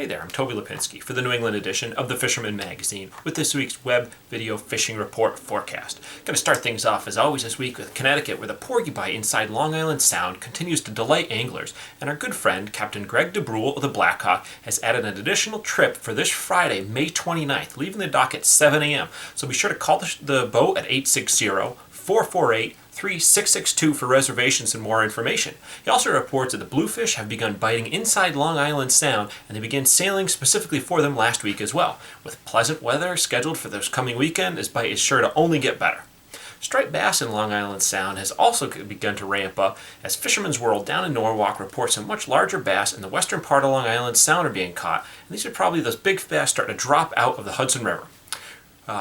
Hey there, I'm Toby Lapinski for the New England edition of the Fisherman magazine with this week's web video fishing report forecast. Going to start things off as always this week with Connecticut, where the porgy bite inside Long Island Sound continues to delight anglers, and our good friend Captain Greg Debrule of the Blackhawk has added an additional trip for this Friday, May 29th, leaving the dock at 7 a.m. So be sure to call the boat at 860-448-3662 for reservations and more information. He also reports that the bluefish have begun biting inside Long Island Sound, and they began sailing specifically for them last week as well. With pleasant weather scheduled for this coming weekend, this bite is sure to only get better. Striped bass in Long Island Sound has also begun to ramp up, as Fisherman's World down in Norwalk reports some much larger bass in the western part of Long Island Sound are being caught, and these are probably those big bass starting to drop out of the Hudson River.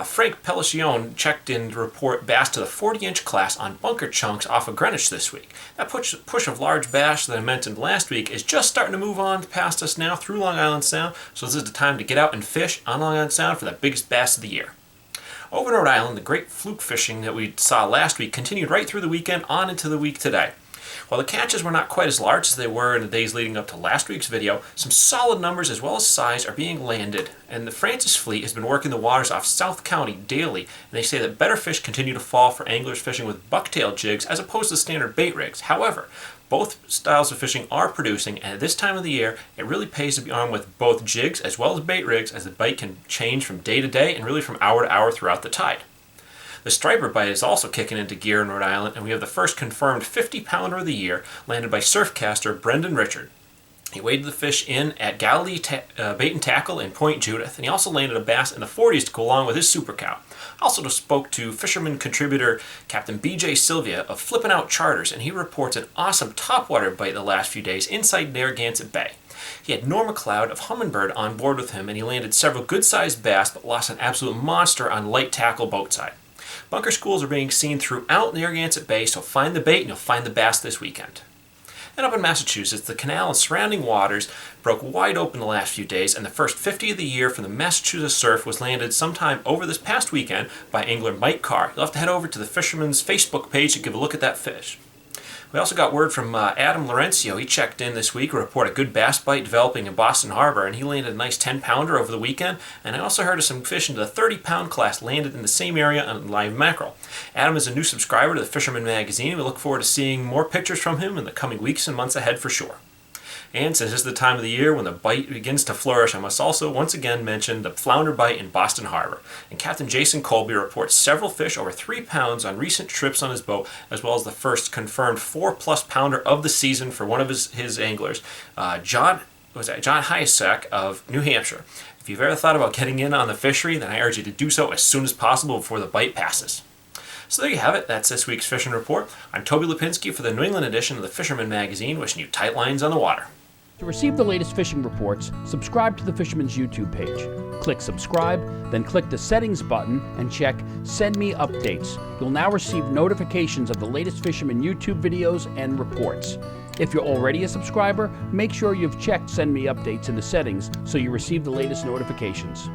Frank Pelliccione checked in to report bass to the 40-inch class on bunker chunks off of Greenwich this week. That push of large bass that I mentioned last week is just starting to move on past us now through Long Island Sound, so this is the time to get out and fish on Long Island Sound for the biggest bass of the year. Over in Rhode Island, the great fluke fishing that we saw last week continued right through the weekend on into the week today. While the catches were not quite as large as they were in the days leading up to last week's video, some solid numbers as well as size are being landed, and the Francis fleet has been working the waters off South County daily, and they say that better fish continue to fall for anglers fishing with bucktail jigs as opposed to standard bait rigs. However, both styles of fishing are producing, and at this time of the year, it really pays to be armed with both jigs as well as bait rigs, as the bite can change from day to day and really from hour to hour throughout the tide. The striper bite is also kicking into gear in Rhode Island, and we have the first confirmed 50-pounder of the year landed by surfcaster Brendan Richard. He weighed the fish in at Galilee Bait and Tackle in Point Judith, and he also landed a bass in the 40s to go along with his super cow. Also spoke to Fisherman contributor Captain B.J. Sylvia of Flippin' Out Charters, and he reports an awesome topwater bite the last few days inside Narragansett Bay. He had Norma Cloud of Humminbird on board with him, and he landed several good-sized bass but lost an absolute monster on light tackle boatside. Bunker schools are being seen throughout Narragansett Bay, so find the bait and you'll find the bass this weekend. And up in Massachusetts, the canal and surrounding waters broke wide open the last few days, and the first 50 of the year from the Massachusetts surf was landed sometime over this past weekend by angler Mike Carr. You'll have to head over to the Fisherman's Facebook page to give a look at that fish. We also got word from Adam Laurencio. He checked in this week to report a good bass bite developing in Boston Harbor, and he landed a nice 10-pounder over the weekend. And I also heard of some fish into the 30-pound class landed in the same area on live mackerel. Adam is a new subscriber to the Fisherman magazine, and we look forward to seeing more pictures from him in the coming weeks and months ahead for sure. And since this is the time of the year when the bite begins to flourish, I must also once again mention the flounder bite in Boston Harbor. And Captain Jason Colby reports several fish over 3 pounds on recent trips on his boat, as well as the first confirmed 4+ pounder of the season for one of his anglers, John Hyasak of New Hampshire. If you've ever thought about getting in on the fishery, then I urge you to do so as soon as possible before the bite passes. So there you have it. That's this week's fishing report. I'm Toby Lapinski for the New England edition of the Fisherman magazine, wishing you tight lines on the water. To receive the latest fishing reports, subscribe to the Fisherman's YouTube page. Click subscribe, then click the settings button and check Send Me Updates. You'll now receive notifications of the latest Fisherman YouTube videos and reports. If you're already a subscriber, make sure you've checked Send Me Updates in the settings so you receive the latest notifications.